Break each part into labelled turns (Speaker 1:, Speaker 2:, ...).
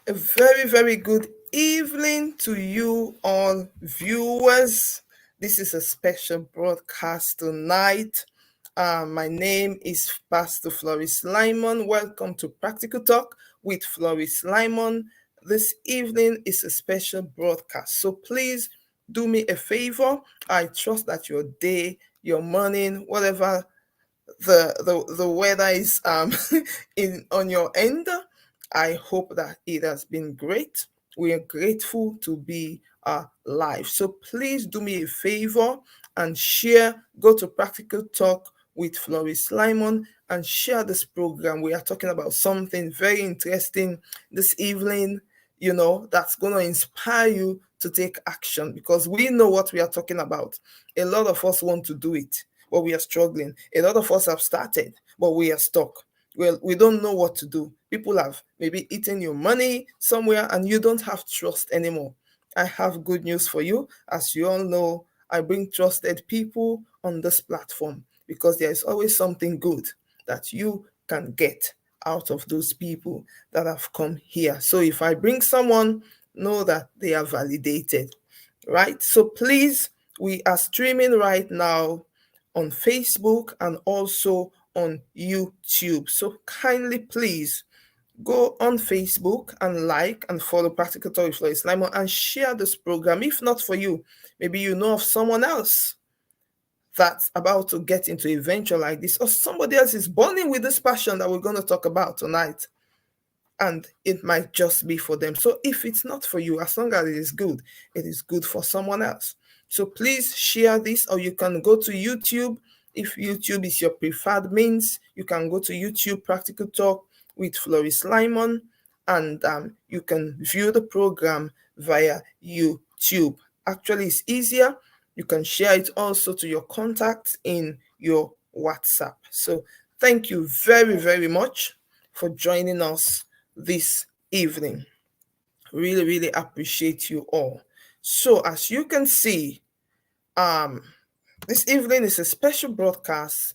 Speaker 1: A very, very good evening to you all viewers. This is a special broadcast tonight. My name is Pastor Floris Lyman. Welcome to Practical Talk with Floris Lyman. This evening is a special broadcast. So please do me a favor. I trust that your day, your morning, whatever the weather is in on your end. I hope that it has been great. We are grateful to be live. So please do me a favor and share. Go to Practical Talk with Floris Lyman and share this program. We are talking about something very interesting this evening, that's going to inspire you to take action because we know what we are talking about. A lot of us want to do it, but we are struggling. A lot of us have started, but we are stuck. Well, we don't know what to do. People have maybe eaten your money somewhere and you don't have trust anymore. I have good news for you. As you all know, I bring trusted people on this platform because there is always something good that you can get out of those people that have come here. So if I bring someone, know that they are validated, right? So please, we are streaming right now on Facebook and also on YouTube. So kindly please go on Facebook and like and follow Practical Talk with Floris Lyman and share this program. If not for you, maybe you know of someone else that's about to get into a venture like this, or somebody else is burning with this passion that we're going to talk about tonight, and it might just be for them. So if it's not for you, as long as it is good for someone else. So please share this, or you can go to YouTube. If YouTube is your preferred means, you can go to YouTube Practical Talk with Floris Lyman, and you can view the program via YouTube. Actually, it's easier. You can share it also to your contacts in your WhatsApp. So thank you very, very much for joining us this evening. Really, really appreciate you all. So as you can see, this evening is a special broadcast,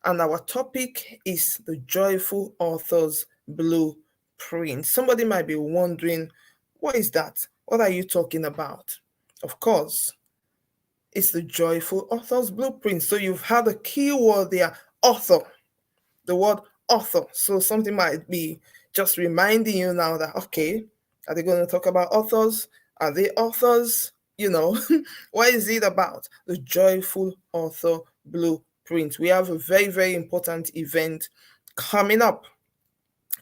Speaker 1: and our topic is the Joyful Authors Blueprint. Somebody might be wondering, what is that? What are you talking about? Of course, it's the Joyful Authors Blueprint. So you've had a keyword there, author, the word author. So something might be just reminding you now that, okay, are they going to talk about authors? Are they authors? What is it about? The Joyful Author Blueprint. We have a very, very important event coming up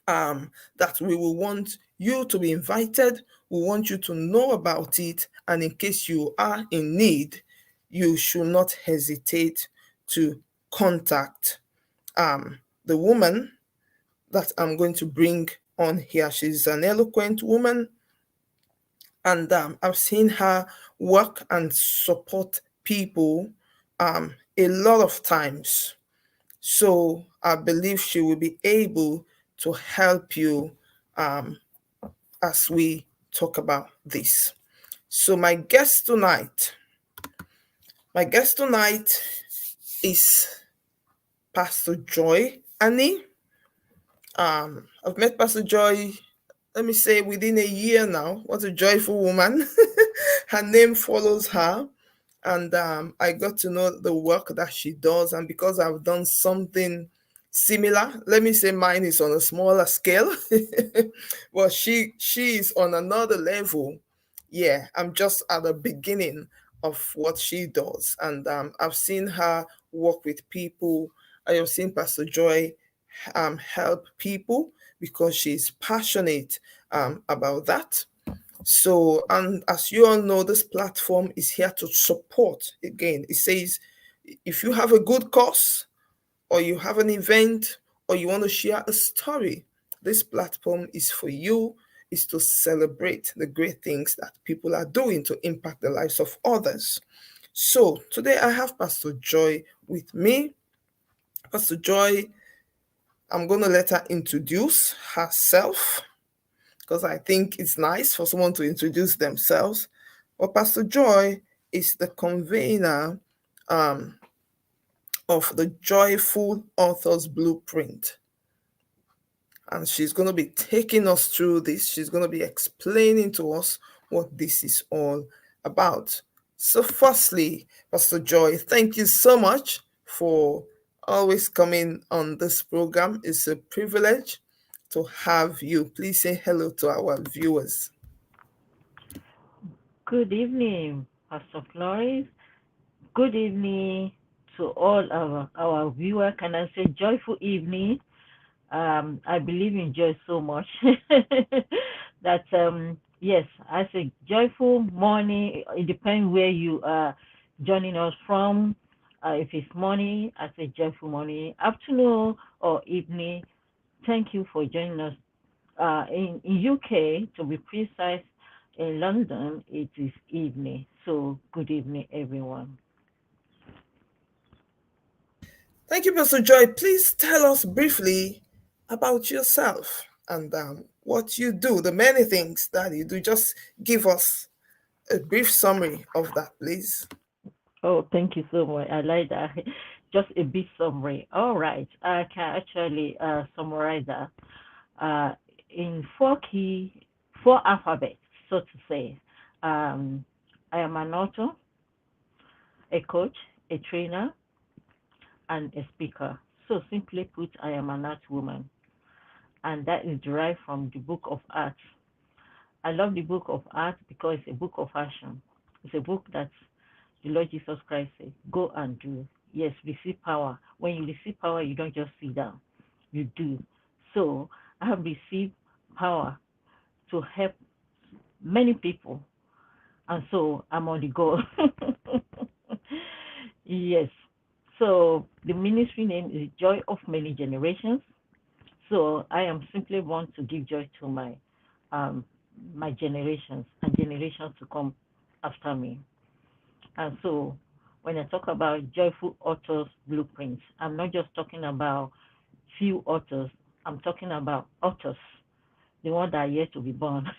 Speaker 1: that we will want you to be invited. We want you to know about it. And in case you are in need, you should not hesitate to contact the woman that I'm going to bring on here. She's an eloquent woman, and I've seen her work and support people a lot of times. So I believe she will be able to help you as we talk about this. So my guest tonight is Pastor Joy Annie. I've met Pastor Joy, let me say, within a year now. What a joyful woman. Her name follows her. And I got to know the work that she does. And because I've done something similar, let me say mine is on a smaller scale. Well, she is on another level. Yeah, I'm just at the beginning of what she does. And I've seen her work with people. I have seen Pastor Joy help people because she's passionate about that. So, and as you all know, this platform is here to support. Again, it says if you have a good cause, or you have an event, or you want to share a story, this platform is for you, is to celebrate the great things that people are doing to impact the lives of others. So today I have Pastor Joy with me. Pastor Joy, I'm going to let her introduce herself because I think it's nice for someone to introduce themselves. But Pastor Joy is the convener of the Joyful Authors Blueprint. and she's going to be taking us through this. She's going to be explaining to us what this is all about. So, firstly, Pastor Joy, thank you so much for always coming on this program. It's a privilege to have you. Please say hello to our viewers.
Speaker 2: Good evening, Pastor Flores. Good evening to all our viewers. Can I say joyful evening? I believe in joy so much that yes, I say joyful morning. It depends where you are joining us from. If it's morning, I say joyful morning. Afternoon or evening. Thank you for joining us in UK, to be precise, in London, it is evening. So good evening, everyone.
Speaker 1: Thank you, Pastor Joy. Please tell us briefly about yourself and what you do, the many things that you do. Just give us a brief summary of that, please.
Speaker 2: Oh, thank you so much. I like that. Just a bit summary. All right, I can actually summarize that uh, in four alphabets, so to say. Um, I am an author, a coach, a trainer, and a speaker. So simply put, I am an art woman, and that is derived from the book of Acts. I love the book of Acts because it's a book of action. It's a book that the Lord Jesus Christ said, go and do. Yes, receive power. When you receive power, you don't just sit down, you do. So I have received power to help many people, and so I'm on the go. Yes. So the ministry name is Joy of Many Generations. So I am simply want to give joy to um, my generations and generations to come after me. And so when I talk about joyful authors blueprints, I'm not just talking about few authors. I'm talking about authors, the ones that are yet to be born.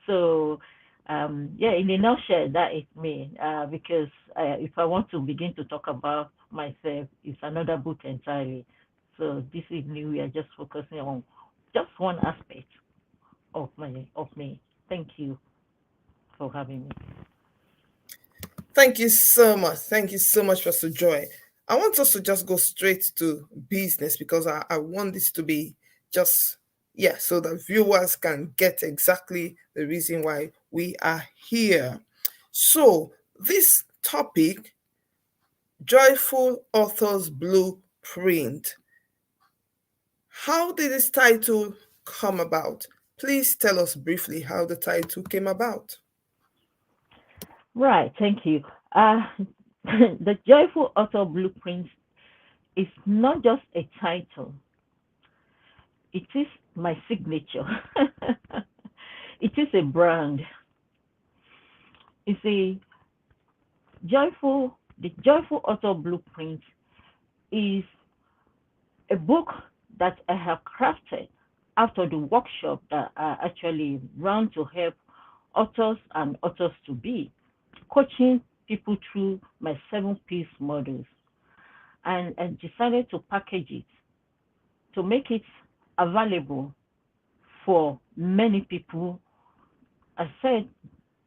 Speaker 2: So yeah, in a nutshell, that is me. Because if I want to begin to talk about myself, it's another book entirely. So this evening we are just focusing on just one aspect of me. Thank you for having me.
Speaker 1: Thank you so much. Thank you so much, Pastor Joy. I want us to just go straight to business because I want this to be just, yeah, so that viewers can get exactly the reason why we are here. So, this topic, Joyful Authors Blueprint, how did this title come about? Please tell us briefly how the title came about.
Speaker 2: Right, thank you. The Joyful Author Blueprint is not just a title, it is my signature. It is a brand. It's the Joyful Author Blueprint is a book that I have crafted after the workshop that I actually run to help authors and authors to be, coaching people through my 7 piece models. And I decided to package it to make it available for many people. I said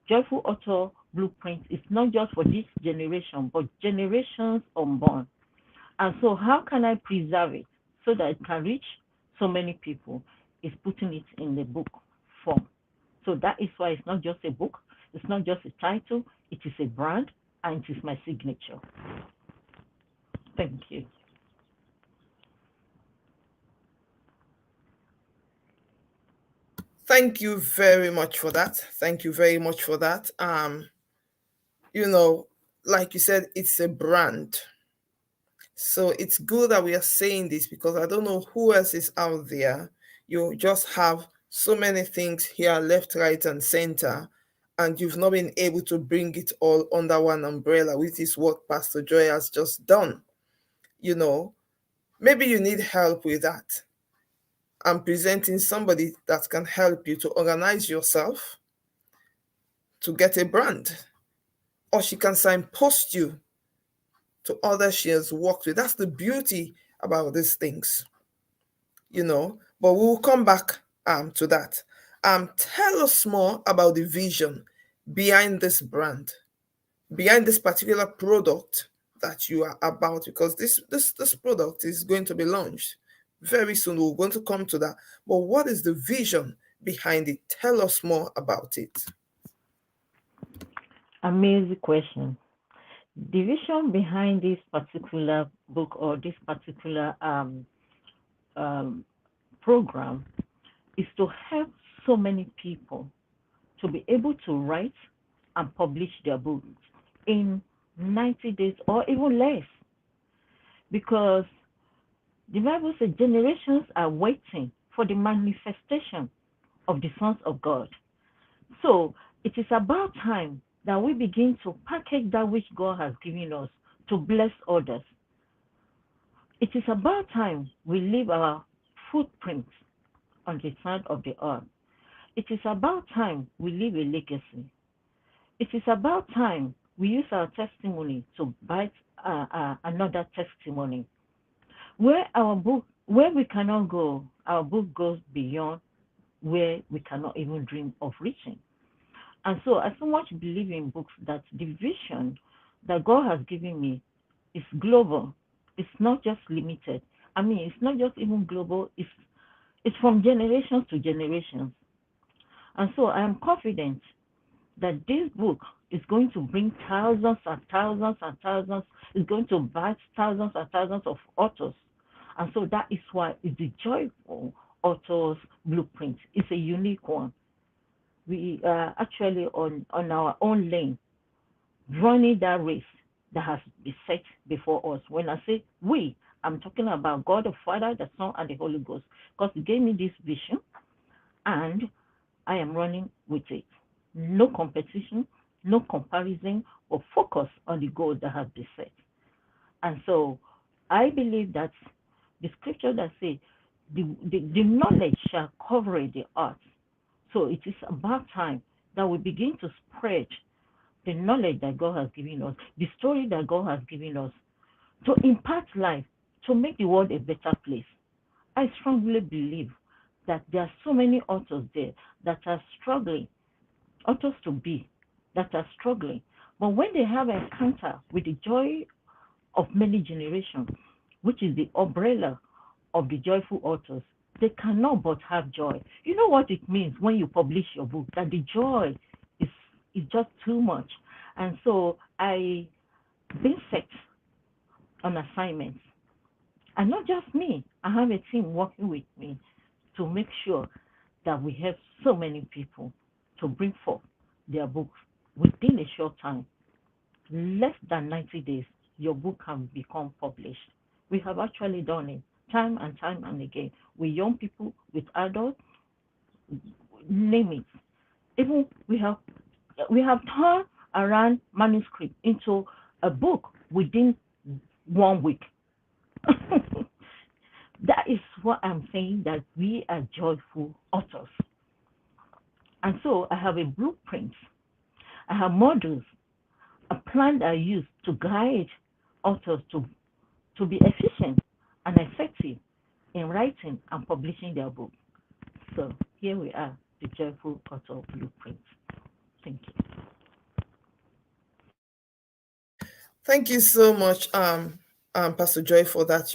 Speaker 2: Joyful Author Blueprint is not just for this generation, but generations unborn. And so, how can I preserve it so that it can reach so many people? Is putting it in the book form. So that is why it's not just a book, it's not just a title, it is a brand, and it is my signature. Thank you.
Speaker 1: Thank you very much for that. Thank you very much for that. You know, like you said, it's a brand. So it's good that we are saying this because I don't know who else is out there. You just have so many things here, left, right, and center, and you've not been able to bring it all under one umbrella, which is what Pastor Joy has just done. You know, maybe you need help with that. I'm presenting somebody that can help you to organize yourself to get a brand, or she can signpost you to others she has worked with. That's the beauty about these things, you know. But we will come back to that. Tell us more about the vision behind this brand, behind this particular product that you are about, because this product is going to be launched very soon. We're going to come to that. But what is the vision behind it? Tell us more about it.
Speaker 2: Amazing question. The vision behind this particular book or this particular um, program is to help so many people to be able to write and publish their books in 90 days or even less. Because the Bible says generations are waiting for the manifestation of the sons of God. So it is about time that we begin to package that which God has given us to bless others. It is about time we leave our footprints on the side of the earth. It is about time we leave a legacy. It is about time we use our testimony to bite another testimony. Where we cannot go, our book goes beyond where we cannot even dream of reaching. And so I so much believe in books that the vision that God has given me is global. It's not just limited. I mean, it's not just even global. It's from generations to generations. And so I am confident that this book is going to bring thousands and thousands and thousands. It's going to bite thousands and thousands of authors. And so that is why it's the Joyful Authors Blueprint. It's a unique one. We are actually on our own lane, running that race that has been set before us. When I say we, I'm talking about God the Father, the Son, and the Holy Ghost, because He gave me this vision, and I am running with it. No competition, no comparison, but focus on the goal that has been set. And so I believe that the scripture that says, the knowledge shall cover the earth. So it is about time that we begin to spread the knowledge that God has given us, the story that God has given us, to impact life, to make the world a better place. I strongly believe that there are so many authors there that are struggling, authors to be, that are struggling. But when they have an encounter with the joy of many generations, which is the umbrella of the joyful authors, they cannot but have joy. You know what it means when you publish your book, that the joy is just too much. And so I been set on assignments. And not just me, I have a team working with me to make sure that we help so many people to bring forth their books within a short time. Less than 90 days, your book can become published. We have actually done it time and time and again with young people, with adults, name it. Even we have turned around manuscript into a book within 1 week. That is what I'm saying, that we are joyful authors. And so I have a blueprint. I have models, a plan that I use to guide authors to be efficient and effective in writing and publishing their book. So here we are, the Joyful Author Blueprint. Thank you.
Speaker 1: Thank you so much, Pastor Joy, for that.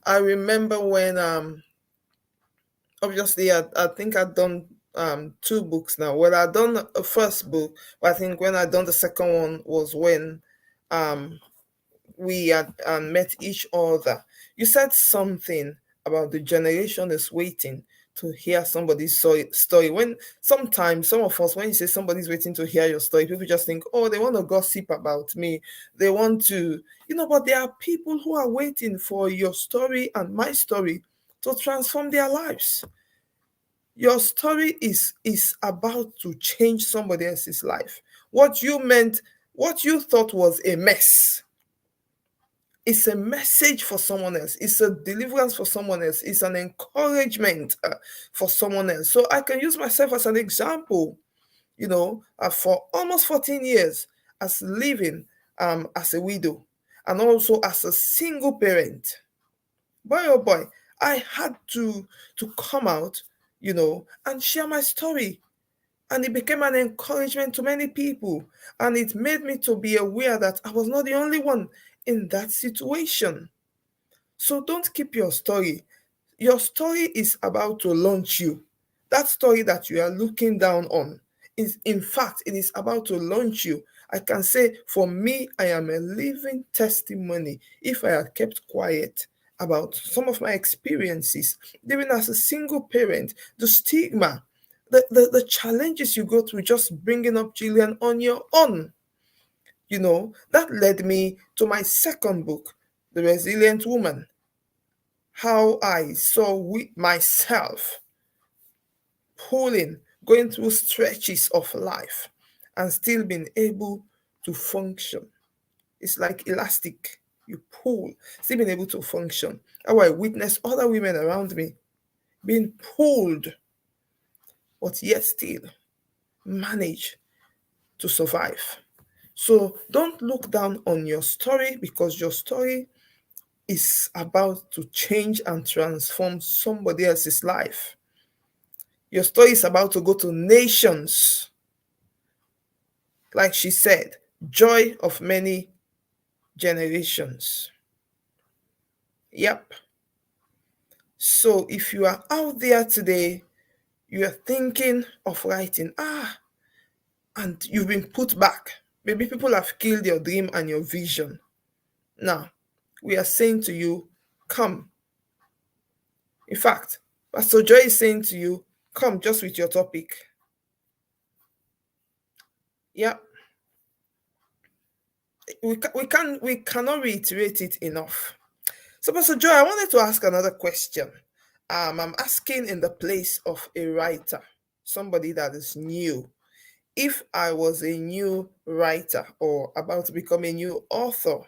Speaker 1: I remember when obviously I think I'd done 2 books now. Well, I'd done a first book, but I think when I'd done the second one was when we had met each other. You said something about the generation is waiting to hear somebody's story. When sometimes some of us, when you say somebody's waiting to hear your story, people just think, oh, they want to gossip about me. They want to, but there are people who are waiting for your story and my story to transform their lives. Your story is about to change somebody else's life. What you thought was a mess, it's a message for someone else. It's a deliverance for someone else. It's an encouragement for someone else. So I can use myself as an example, for almost 14 years as living as a widow and also as a single parent. Boy, oh boy, I had to come out, and share my story. And it became an encouragement to many people. And it made me to be aware that I was not the only one in that situation. So don't keep your story. Your story is about to launch you. That story that you are looking down on is, in fact, it is about to launch you. I can say, for me, I am a living testimony. If I had kept quiet about some of my experiences, living as a single parent, the stigma, the challenges you go through just bringing up Jillian on your own, that led me to my second book, The Resilient Woman. How I saw myself pulling, going through stretches of life and still being able to function. It's like elastic. You pull, still being able to function. How I witnessed other women around me being pulled, but yet still manage to survive. So don't look down on your story, because your story is about to change and transform somebody else's life. Your story is about to go to nations. Like she said, joy of many generations. Yep. So if you are out there today, you are thinking of writing, and you've been put back. Maybe people have killed your dream and your vision. Now, we are saying to you, come. In fact, Pastor Joy is saying to you, come just with your topic. Yeah. We cannot reiterate it enough. So, Pastor Joy, I wanted to ask another question. I'm asking in the place of a writer, somebody that is new. If I was a new writer or about to become a new author,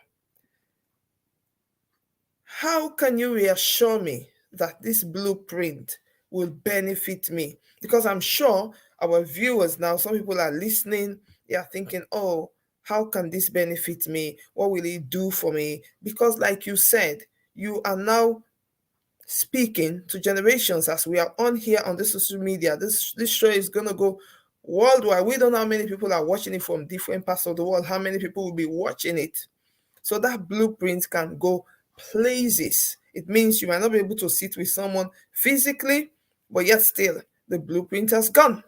Speaker 1: how can you reassure me that this blueprint will benefit me? Because I'm sure our viewers now, some people are listening, they are thinking, oh, how can this benefit me? What will it do for me? Because, like you said, you are now speaking to generations. As we are on here on the social media, this show is going to go worldwide. We don't know how many people are watching it from different parts of the world, how many people will be watching it. So that blueprint can go places. It means you might not be able to sit with someone physically, but yet still the blueprint has gone.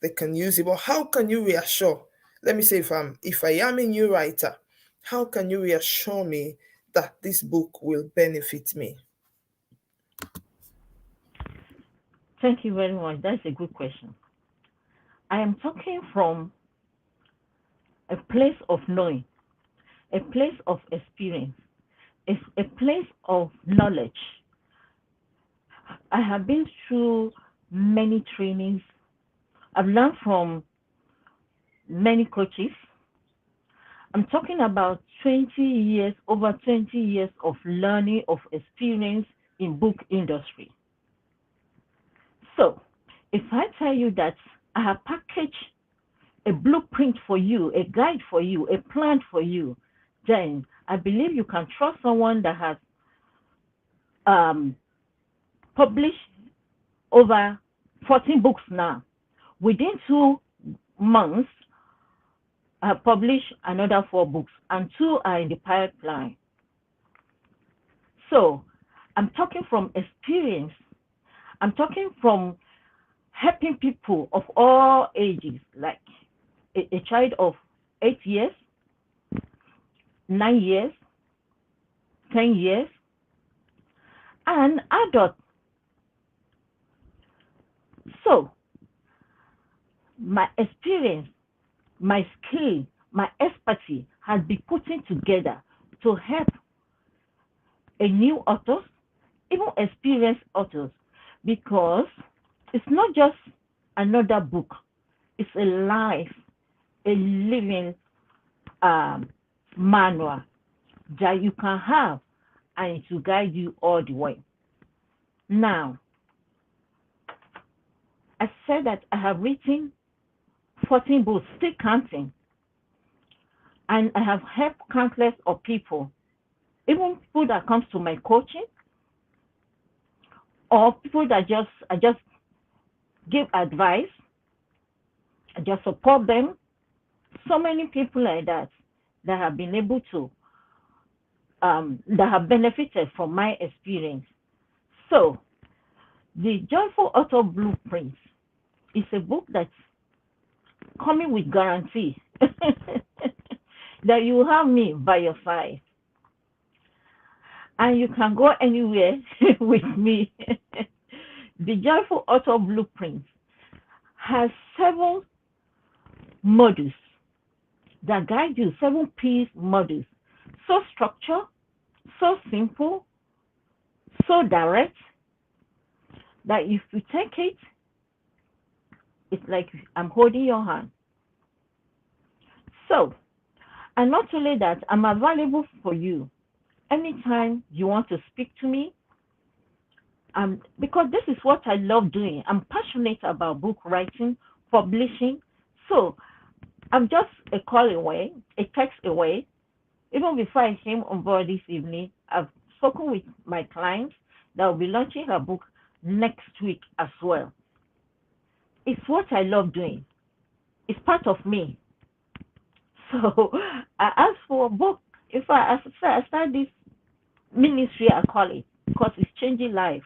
Speaker 1: They can use it. But how can you reassure? Let me say, if I am a new writer, how can you reassure me that this book will benefit me?
Speaker 2: Thank you very much. That's a good question. I am talking from a place of knowing, a place of experience, a place of knowledge. I have been through many trainings. I've learned from many coaches. I'm talking about 20 years, over 20 years of learning, of experience in book industry. So, if I tell you that I have packaged a blueprint for you, a guide for you, a plan for you, then I believe you can trust someone that has published over 14 books now. Within 2 months, I have published another 4 books, and 2 are in the pipeline. So I'm talking from experience. I'm talking from helping people of all ages, like a child of 8 years, 9 years, 10 years, and adult. So my experience, my skill, my expertise has been putting together to help a new authors, even experienced authors, because it's not just another book, it's a life, a living manual that you can have, and it will guide you all the way. Now, I said that I have written 14 books, still counting, and I have helped countless of people, even people that comes to my coaching, or people that just I just give advice, I just support them. So many people like that that have been able to that have benefited from my experience. So the Joyful Author Blueprint is a book that's coming with guarantee that you have me by your side and you can go anywhere with me. The Joyful Author Blueprint has 7 modules that guide you, 7 P's modules. So structured, so simple, so direct that if you take it, it's like I'm holding your hand. So, and not only that, I'm available for you anytime you want to speak to me. Because this is what I love doing. I'm passionate about book writing, publishing. So I'm just a call away, a text away. Even before I came on board this evening, I've spoken with my client that will be launching her book next week as well. It's what I love doing. It's part of me. So I asked for a book. In fact, I start this ministry, I call it, because it's changing life.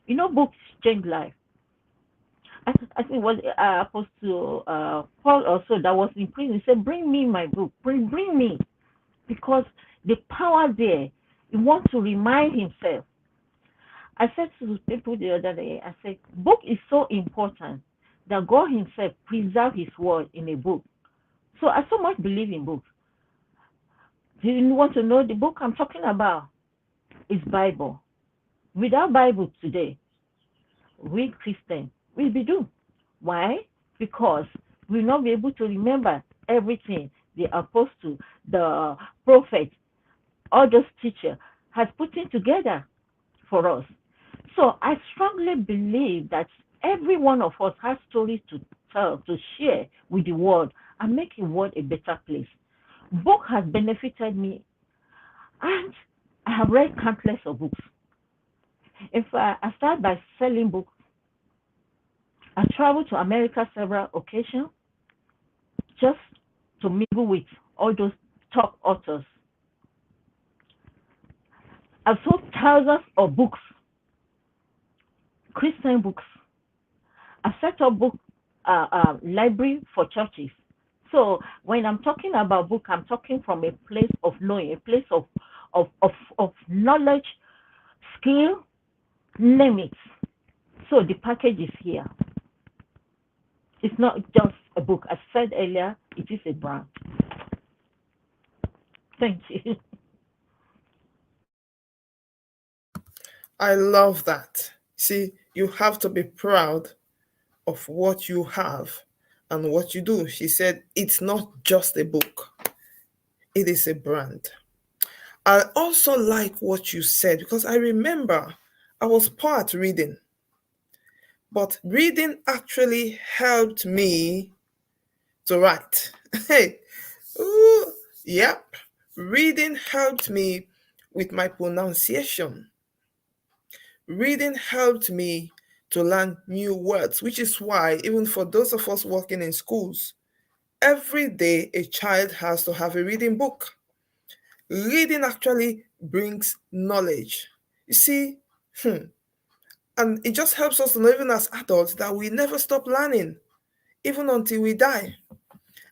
Speaker 2: You know, books change life. I think it was Apostle Paul also that was in prison. He said, "Bring me my book. Bring me," because the power there. He wants to remind himself. I said to people the other day, I said, book is so important that God Himself preserved His word in a book. So I so much believe in books. Do you want to know the book I'm talking about? It's Bible. Without Bible today, we Christians will be doomed. Why? Because we'll not be able to remember everything the apostle, the prophet, all those teachers has put in together for us. So I strongly believe that every one of us has stories to tell, to share with the world and make the world a better place. Book has benefited me, and I have read countless of books. If I start by selling books, I traveled to America several occasions just to mingle with all those top authors. I've sold thousands of books, Christian books. I set up book library for churches. So when I'm talking about book, I'm talking from a place of knowing, a place of knowledge, skill, name it. So the package is here. It's not just a book. As said earlier, it is a brand. Thank you.
Speaker 1: I love that. See, you have to be proud of what you have and what you do. She said, it's not just a book, it is a brand. I also like what you said because I remember I was poor at reading, but reading actually helped me to write. Hey, ooh, yep, reading helped me with my pronunciation. Reading helped me to learn new words, which is why, even for those of us working in schools, every day a child has to have a reading book. Reading actually brings knowledge. You see, and it just helps us to know, even as adults, that we never stop learning, even until we die.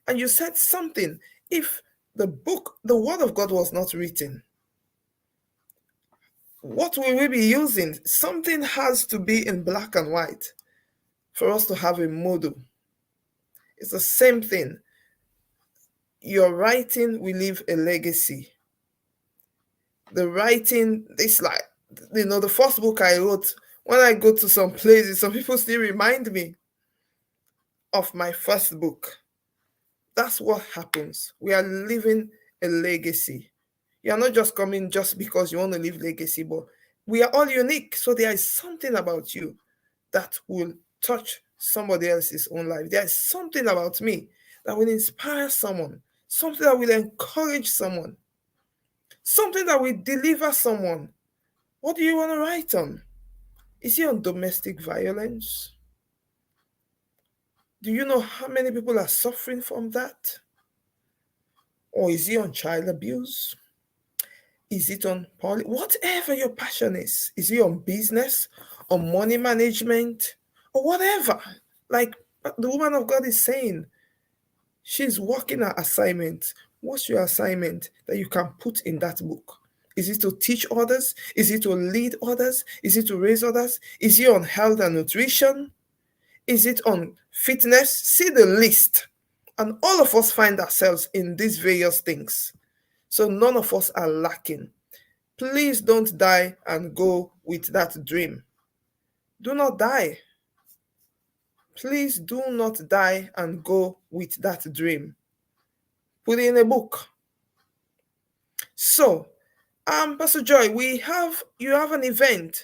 Speaker 1: And you said something. If the Word of God was not written, what will we be using? Something has to be in black and white for us to have a model. It's the same thing. Your writing will leave a legacy. The writing, it's like, the first book I wrote, when I go to some places, some people still remind me of my first book. That's what happens. We are leaving a legacy. You are not just coming just because you want to leave legacy, but we are all unique. So there is something about you that will touch somebody else's own life. There is something about me that will inspire someone, something that will encourage someone, something that will deliver someone. What do you want to write on? Is he on domestic violence? Do you know how many people are suffering from that? Or is he on child abuse? Is it on whatever your passion is he on business, on money management, or whatever? Like the woman of God is saying, she's working her assignment. What's your assignment that you can put in that book? Is it to teach others? Is it to lead others? Is it to raise others? Is it on health and nutrition? Is it on fitness? See the list. And all of us find ourselves in these various things. So none of us are lacking. Please don't die and go with that dream. Do not die. Please do not die and go with that dream. Put it in a book. So, Pastor Joy, you have an event.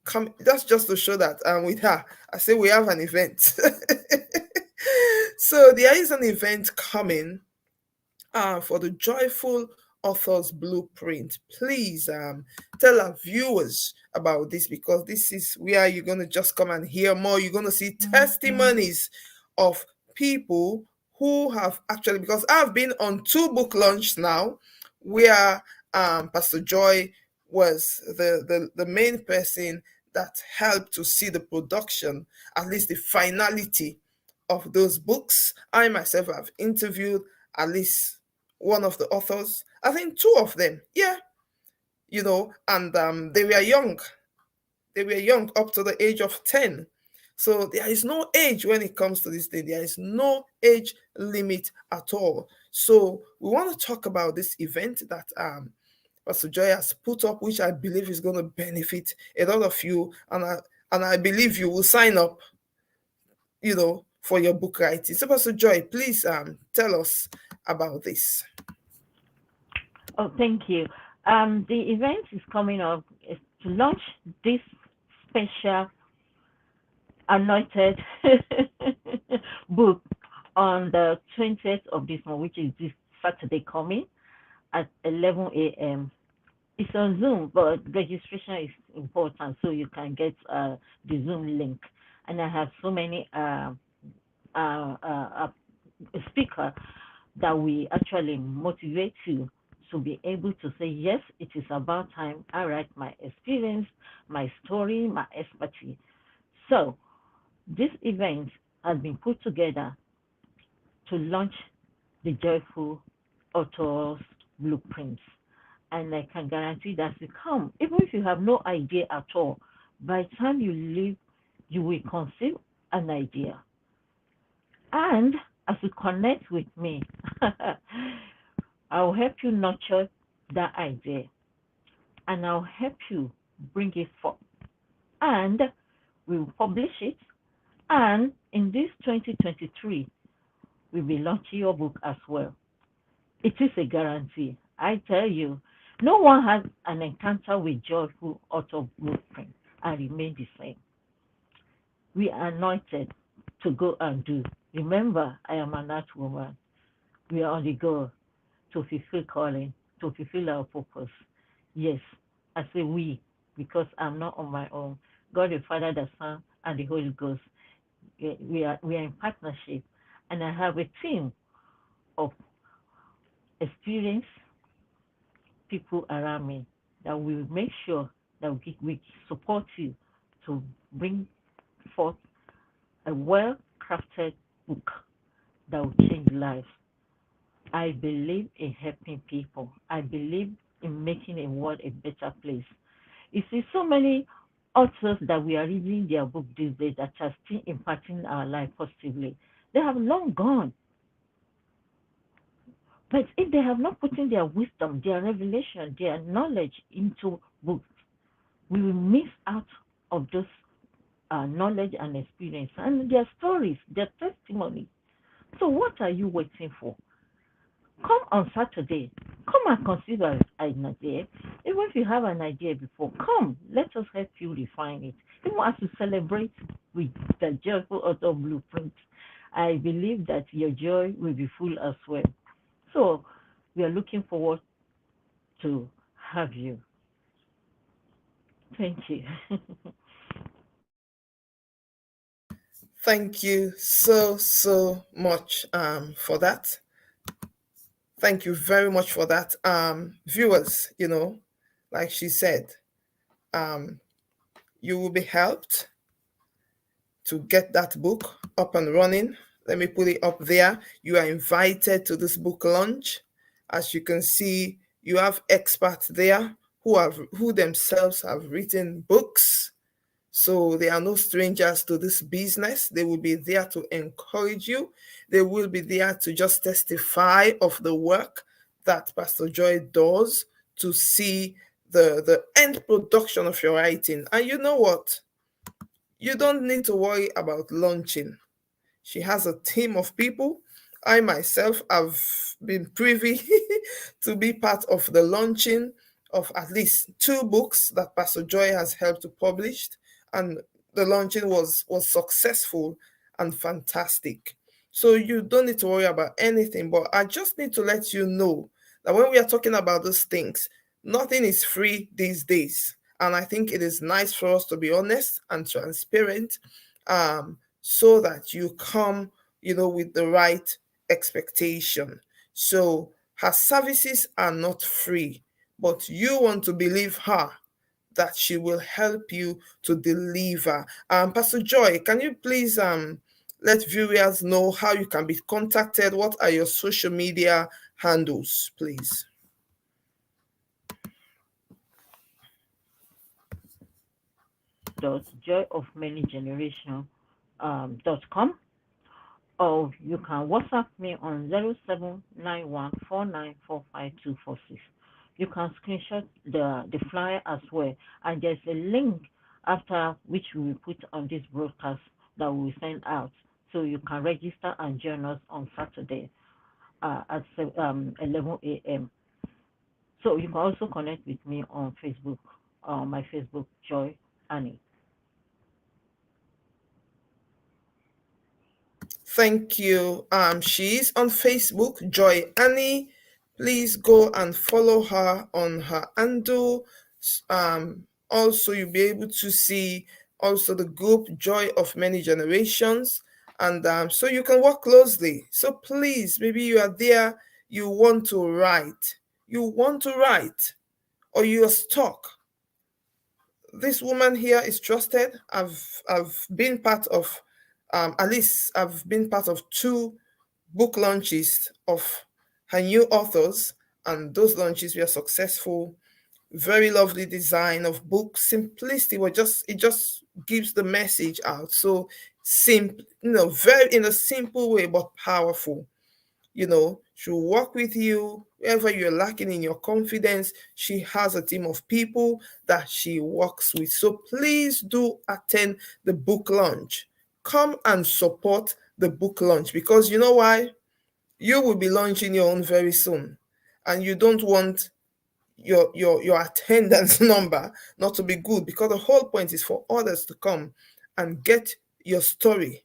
Speaker 1: Come, that's just to show that with her. I say we have an event. So there is an event coming for the Joyful Authors Blueprint. Please tell our viewers about this, because this is where you're going to just come and hear more. You're going to see testimonies of people who have actually, because I've been on 2 book launches now, where Pastor Joy was the main person that helped to see the production, at least the finality of those books. I myself have interviewed at least one of the authors, I think 2 of them, yeah, and they were young. They were young up to the age of 10. So there is no age when it comes to this thing. There is no age limit at all. So we want to talk about this event that Pastor Joy has put up, which I believe is going to benefit a lot of you, and I believe you will sign up, for your book writing. So Pastor Joy, please tell us about this.
Speaker 2: Oh, thank you. The event is coming up is to launch this special anointed book on the 20th of this month, which is this Saturday coming at 11 a.m. It's on Zoom, but registration is important, so you can get the Zoom link. And I have so many speakers that we actually motivate you to be able to say, yes, it is about time I write my experience, my story, my expertise. So this event has been put together to launch the Joyful Authors Blueprints. And I can guarantee that you come, even if you have no idea at all, by the time you leave, you will conceive an idea. And as you connect with me, I'll help you nurture that idea, and I'll help you bring it forth. And we will publish it. And in this 2023, we'll be launching your book as well. It is a guarantee. I tell you, no one has an encounter with Joyful Author Blueprint and remain the same. We are anointed to go and do. Remember, I am an earth woman. We are on the go to fulfill calling, to fulfill our purpose. Yes, I say we, because I'm not on my own. God the Father, the Son, and the Holy Ghost. We are in partnership, and I have a team of experienced people around me that will make sure that we support you to bring forth a well-crafted book that will change lives. I believe in helping people. I believe in making a world a better place. You see, so many authors that we are reading their book these days that are still impacting our life positively, they have long gone. But if they have not put in their wisdom, their revelation, their knowledge into books, we will miss out of those knowledge and experience and their stories, their testimony. So what are you waiting for? Come on Saturday. Come and consider an idea. Even if you have an idea before, come. Let us help you refine it. Even as you celebrate with the Joyful Author Blueprint, I believe that your joy will be full as well. So we are looking forward to have you. Thank you.
Speaker 1: Thank you so much for that. Thank you very much for that. Viewers, like she said, um, you will be helped to get that book up and running. Let me put it up there. You are invited to this book launch. As you can see, you have experts there who themselves have written books. So they are no strangers to this business. They will be there to encourage you. They will be there to just testify of the work that Pastor Joy does to see the end production of your writing. And you know what? You don't need to worry about launching. She has a team of people. I myself have been privy to be part of the launching of at least 2 books that Pastor Joy has helped to publish, and the launching was successful and fantastic. So you don't need to worry about anything, but I just need to let you know that when we are talking about these things, nothing is free these days. And I think it is nice for us to be honest and transparent, so that you come, with the right expectation. So her services are not free, but you want to believe her that she will help you to deliver. Pastor Joy, can you please let viewers know how you can be contacted? What are your social media handles, please?
Speaker 2: .joyofmanygeneration.com, or you can WhatsApp me on 079149452446. You can screenshot the flyer as well, and there's a link after which we will put on this broadcast that we will send out, so you can register and join us on Saturday at 11 a.m. So you can also connect with me on Facebook, my Facebook, Joy Annie.
Speaker 1: Thank you. She's on Facebook, Joy Annie. Please go and follow her on her handle. Also, you'll be able to see also the group Joy of Many Generations, and so you can work closely. So please, maybe you are there, you want to write, or you are stuck. This woman here is trusted. I've been part of at least I've been part of 2 book launches of her new authors, and those launches were successful. Very lovely design of book, simplicity. It just gives the message out. So simple, very in a simple way, but powerful. She'll work with you wherever you're lacking in your confidence. She has a team of people that she works with. So please do attend the book launch. Come and support the book launch, because you know why? You will be launching your own very soon, and you don't want your attendance number not to be good, because the whole point is for others to come and get your story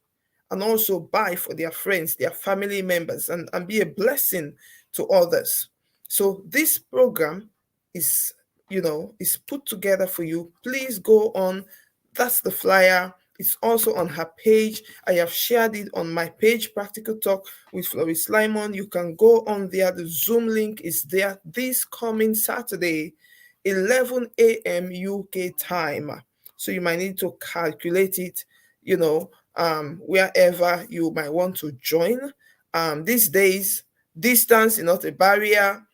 Speaker 1: and also buy for their friends, their family members, and be a blessing to others. So this program is put together for you. Please go on. That's the flyer. It's also on her page. I have shared it on my page, Practical Talk with Floris Lyman. You can go on there. The Zoom link is there this coming Saturday, 11 a.m. UK time. So you might need to calculate it, wherever you might want to join. These days, distance is not a barrier.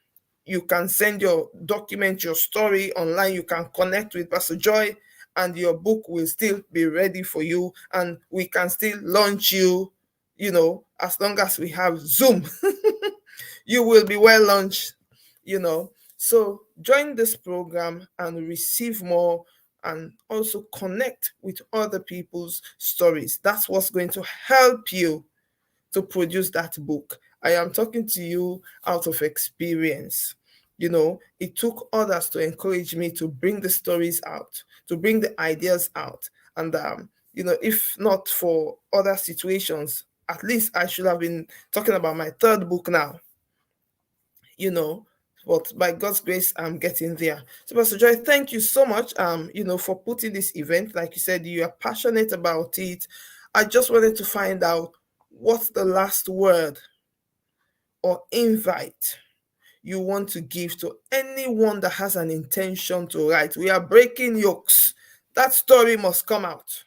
Speaker 1: You can send your document, your story online. You can connect with Pastor Joy, and your book will still be ready for you, and we can still launch you, as long as we have Zoom. You will be well launched, So join this program and receive more, and also connect with other people's stories. That's what's going to help you to produce that book. I am talking to you out of experience. It took others to encourage me to bring the stories out, to bring the ideas out. And, if not for other situations, at least I should have been talking about my 3rd book now, but by God's grace, I'm getting there. So, Pastor Joy, thank you so much, for putting this event. Like you said, you are passionate about it. I just wanted to find out what's the last word or invite you want to give to anyone that has an intention to write. We are breaking yokes. That story must come out.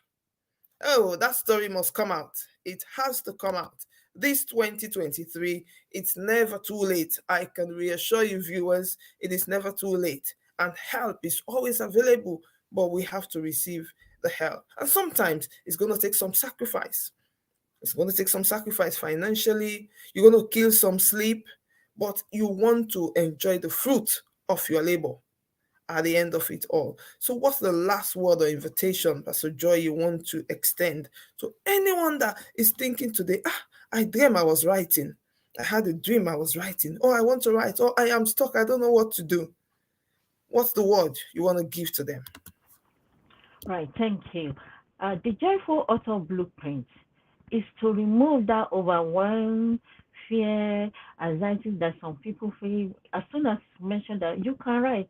Speaker 1: Oh, that story must come out. It has to come out. This 2023, it's never too late. I can reassure you, viewers, it is never too late. And help is always available, but we have to receive the help. And sometimes it's going to take some sacrifice. It's going to take some sacrifice financially. You're going to kill some sleep, but you want to enjoy the fruit of your labor at the end of it all. So, what's the last word or invitation, Pastor Joy, you want to extend to anyone that is thinking today, I dream I was writing. I had a dream I was writing. Oh, I want to write. Oh, I am stuck. I don't know what to do. What's the word you want to give to them?
Speaker 2: Right, thank you. The Joyful Author Blueprint is to remove that overwhelm, fear, anxiety that some people feel. As soon as you mention that you can write,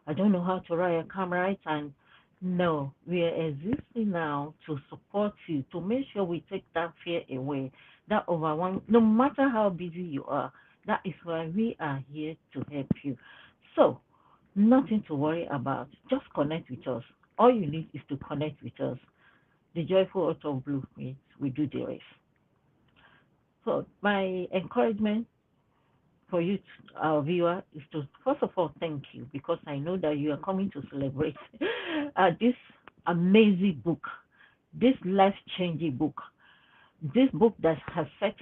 Speaker 2: I don't know how to write, I can't write, and no, we are existing now to support you, to make sure we take that fear away, that overwhelm. No matter how busy you are, that is why we are here to help you. So, nothing to worry about. Just connect with us. All you need is to connect with us. The Joyful Author Blueprint will do the rest. So, my encouragement for you, our viewer, is to first of all thank you because I know that you are coming to celebrate this amazing book, this life changing book, this book that has set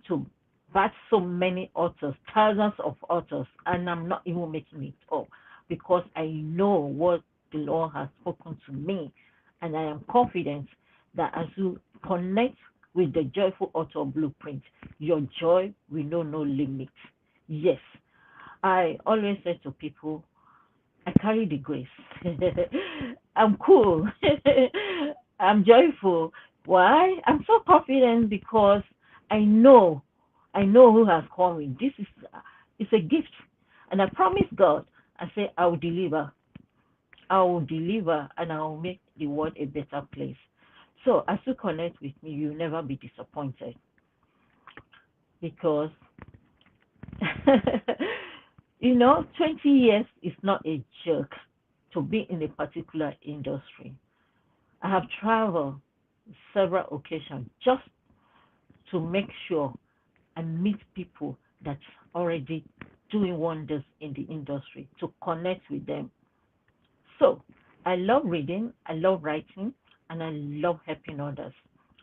Speaker 2: to batch so many authors, thousands of authors, and I'm not even making it up because I know what the Lord has spoken to me, and I am confident that as you connect with the Joyful Author Blueprint, your joy will know no limit. Yes, I always say to people, I carry the grace. I'm cool. I'm joyful. Why? I'm so confident because I know, I know who has called me. This is, it's a gift, and I promise God. I say I will deliver. I will deliver, and I will make the world a better place. So as you connect with me, you'll never be disappointed because 20 years is not a joke to be in a particular industry. I have traveled several occasions just to make sure I meet people that's already doing wonders in the industry to connect with them. So I love reading, I love writing, and I love helping others.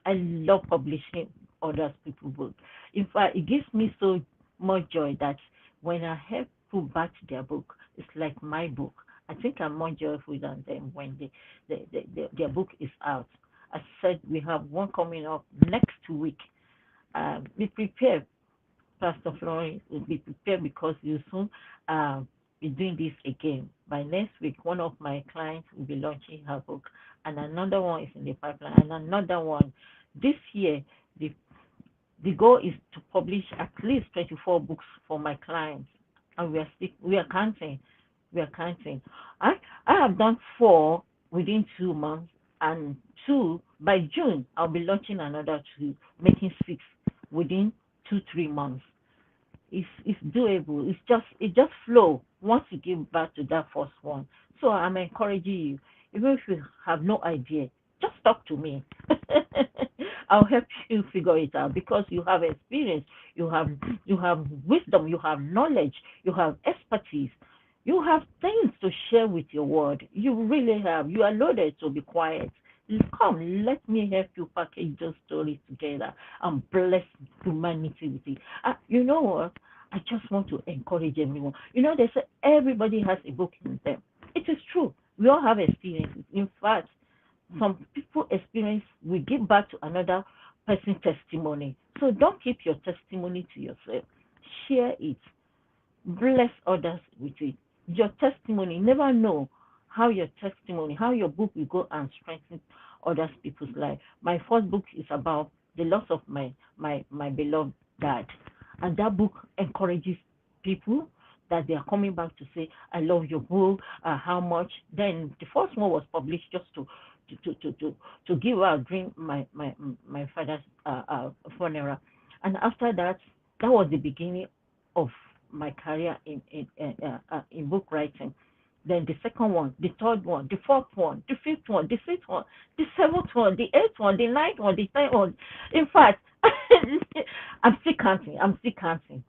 Speaker 2: I love publishing others people's books. In fact, it gives me so much joy that when I help people batch their book, it's like my book. I think I'm more joyful than them when their book is out. I said we have one coming up next week. Be prepared, Pastor Florence, will be prepared because you soon be doing this again. By next week, one of my clients will be launching her book, and another one is in the pipeline, and another one. This year, the the goal is to publish at least 24 books for my clients, and we are counting. We are counting. I I have done four within 2 months, and two by June. I'll be launching another two, making six within 2 3 months. It's doable. It just flow once you give back to that first one. So I'm encouraging you, even if you have no idea, just talk to me. I'll help you figure it out because you have experience, you have wisdom, you have knowledge, you have expertise, you have things to share with your world. You really have. You are loaded, so be quiet. Come, let me help you package those stories together and bless humanity with it. You know what? I just want to encourage everyone. They say everybody has a book in them. It is true. We all have experiences. In fact, some people experience we give back to another person's testimony. So don't keep your testimony to yourself. Share it. Bless others with it. Your testimony, never know how your testimony, how your book will go and strengthen others people's life. My first book is about the loss of my beloved dad, and that book encourages people that they are coming back to say, I love your book, how much. Then the first one was published just to give out during my father's funeral. And after that, that was the beginning of my career in book writing. Then the second one, the third one, the fourth one, the fifth one, the sixth one, the seventh one, the eighth one, the ninth one, the tenth one. In fact, I'm still counting. I'm still counting.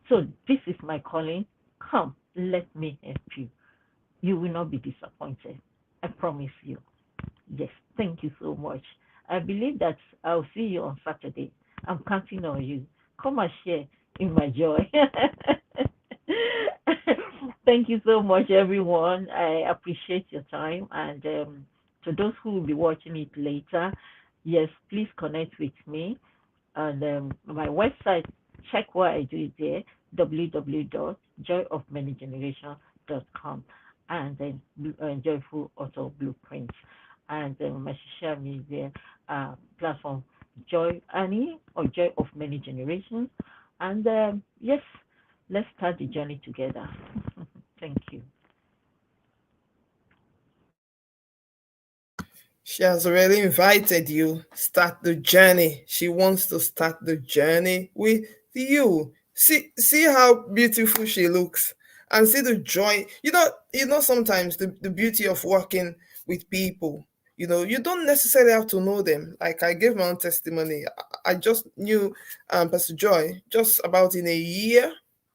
Speaker 2: So this is my calling. Come, let me help you. You will not be disappointed. I promise you. Yes, thank you so much. I believe that I'll see you on Saturday. I'm counting on you. Come and share in my joy. Thank you so much, everyone. I appreciate your time. And to those who will be watching it later, yes, please connect with me. And my website, check what I do there, www.joyofmanygenerations.com, and then Joyful Auto Blueprints. And my social media platform, Joy Annie or Joy of Many Generations. And yes, let's start the journey together. Thank you.
Speaker 1: She has already invited you. Start the journey. She wants to start the journey with you. See how beautiful she looks, and see the joy. Sometimes the beauty of working with people. You don't necessarily have to know them. Like I gave my own testimony. I just knew Pastor Joy just about in a year,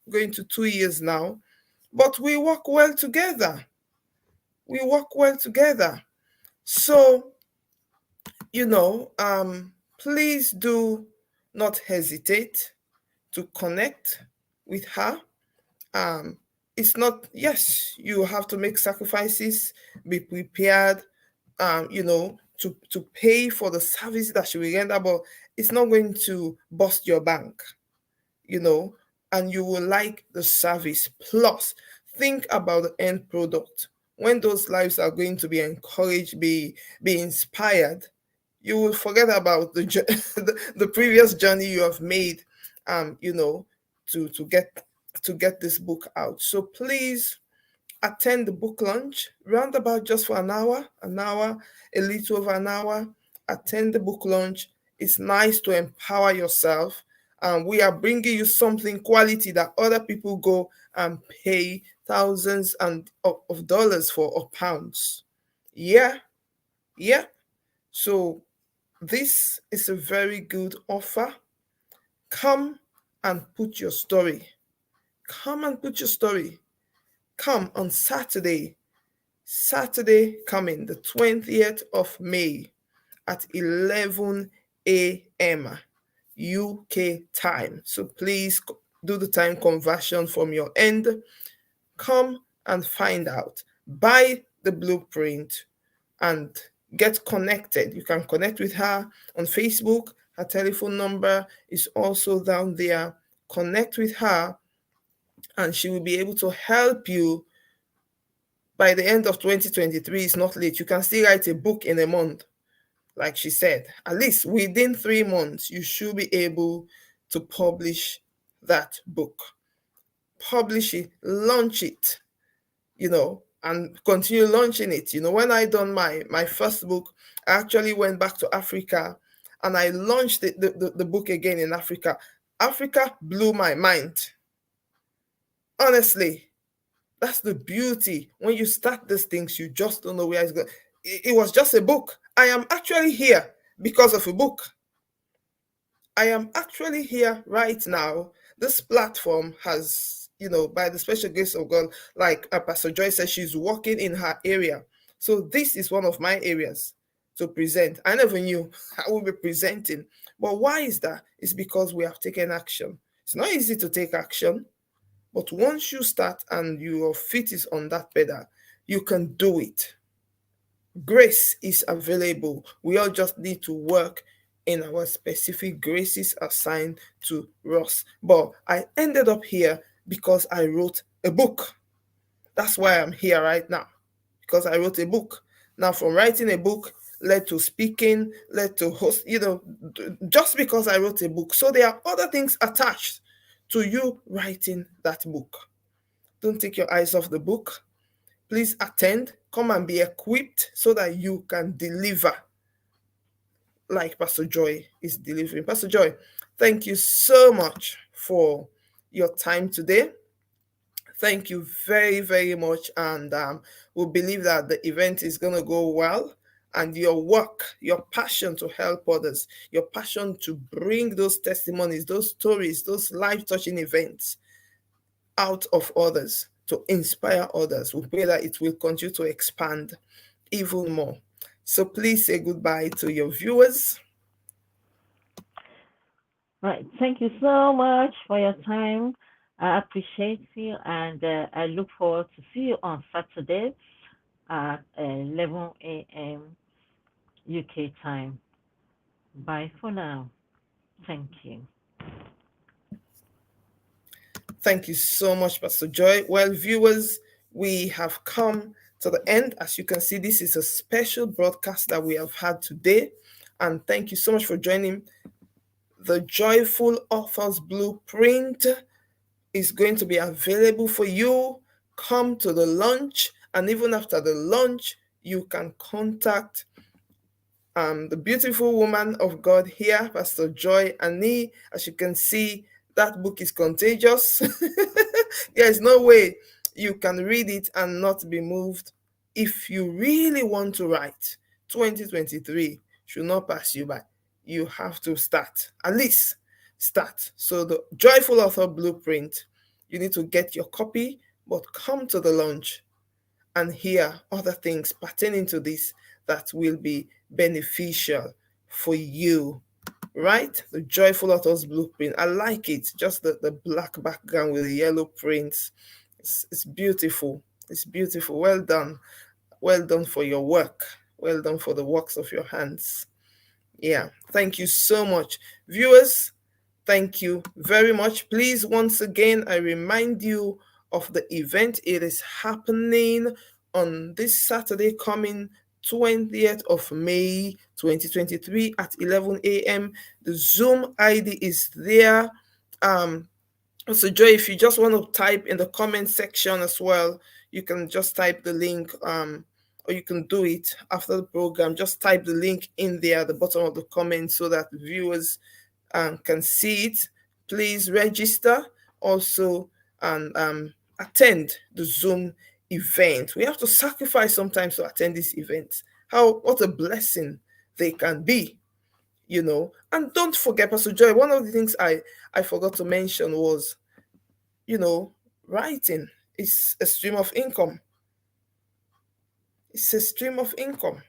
Speaker 1: going to 2 years now. But we work well together. We work well together. So, please do not hesitate to connect with her. It's not, yes, you have to make sacrifices, be prepared, to pay for the service that she will render, but it's not going to bust your bank, and you will like the service. Plus, think about the end product. When those lives are going to be encouraged, be inspired, you will forget about the previous journey you have made, to get this book out. So please attend the book launch, roundabout just for an hour, a little over an hour. Attend the book launch. It's nice to empower yourself. We are bringing you something quality that other people go and pay thousands of dollars for, or pounds. Yeah. So this is a very good offer. Come and put your story. Come on Saturday coming, the 20th of May at 11 a.m. UK time. So please do the time conversion from your end. Come and find out. Buy the blueprint and get connected. You can connect with her on Facebook. Her telephone number is also down there. Connect with her and she will be able to help you. By the end of 2023, it's not late. You can still write a book in a month. Like she said, at least within 3 months, you should be able to publish that book. Publish it, launch it, and continue launching it. When I done my first book, I actually went back to Africa and I launched the book again in Africa. Africa blew my mind. Honestly, that's the beauty. When you start these things, you just don't know where it's going. It was just a book. I am actually here because of a book. I am actually here right now. This platform has, by the special grace of God, like Pastor Joy said, she's working in her area. So this is one of my areas to present. I never knew I would be presenting. But why is that? It's because we have taken action. It's not easy to take action, but once you start and your feet is on that pedal, you can do it. Grace is available. We all just need to work in our specific graces assigned to us. But I ended up here because I wrote a book. That's why I'm here right now, because I wrote a book. Now, from writing a book led to speaking, led to host, just because I wrote a book. So there are other things attached to you writing that book. Don't take your eyes off the book. Please attend, come and be equipped so that you can deliver like Pastor Joy is delivering. Pastor Joy, thank you so much for your time today. Thank you very, very much. And we believe that the event is going to go well. And your work, your passion to help others, your passion to bring those testimonies, those stories, those life touching events out of others to inspire others. We pray that it will continue to expand even more. So please say goodbye to your viewers.
Speaker 2: Right. Thank you so much for your time. I appreciate you, and I look forward to see you on Saturday at 11 a.m. UK time. Bye for now. Thank you.
Speaker 1: Thank you so much, Pastor Joy. Well, viewers, we have come to the end. As you can see, this is a special broadcast that we have had today. And thank you so much for joining. The Joyful Authors Blueprint is going to be available for you. Come to the launch, and even after the launch, you can contact the beautiful woman of God here, Pastor Joy Ani. As you can see, that book is contagious. There's no way you can read it and not be moved. If you really want to write, 2023 should not pass you by. You have to start, at least start. So the Joyful Author Blueprint, you need to get your copy, but come to the launch and hear other things pertaining to this that will be beneficial for you. Right? The Joyful Authors Blueprint. I like it. Just the black background with the yellow prints. It's beautiful. It's beautiful. Well done. Well done for your work. Well done for the works of your hands. Yeah. Thank you so much. Viewers, thank you very much. Please, once again, I remind you of the event. It is happening on this Saturday coming 20th of May 2023 at 11 a.m. The Zoom ID is there. So Joy, if you just want to type in the comment section as well, you can just type the link, or you can do it after the program. Just type the link in there at the bottom of the comment so that viewers can see it. Please register also and attend the Zoom event. We have to sacrifice sometimes to attend these events. What a blessing they can be, you know. And don't forget, Pastor Joy, one of the things I forgot to mention was, you know, writing is a stream of income. It's a stream of income.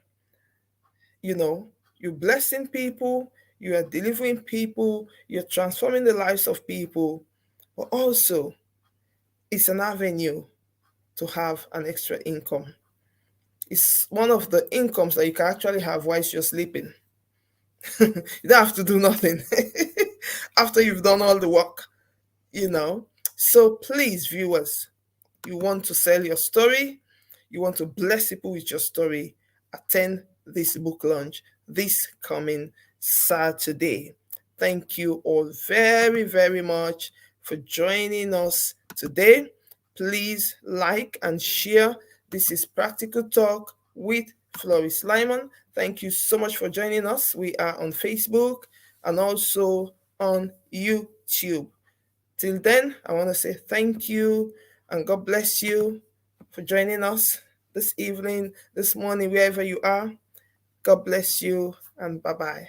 Speaker 1: You know, you're blessing people, you are delivering people, you're transforming the lives of people, but also it's an avenue to have an extra income. It's one of the incomes that you can actually have whilst you're sleeping. You don't have to do nothing after you've done all the work, you know. So please, viewers, you want to sell your story, you want to bless people with your story, attend this book launch this coming Saturday. Thank you all very, very much for joining us today. Please like and share. This is Practical Talk with Floris Lyman. Thank you so much for joining us. We are on Facebook and also on YouTube. Till then, I want to say thank you and God bless you for joining us this evening, this morning, wherever you are. God bless you and bye-bye.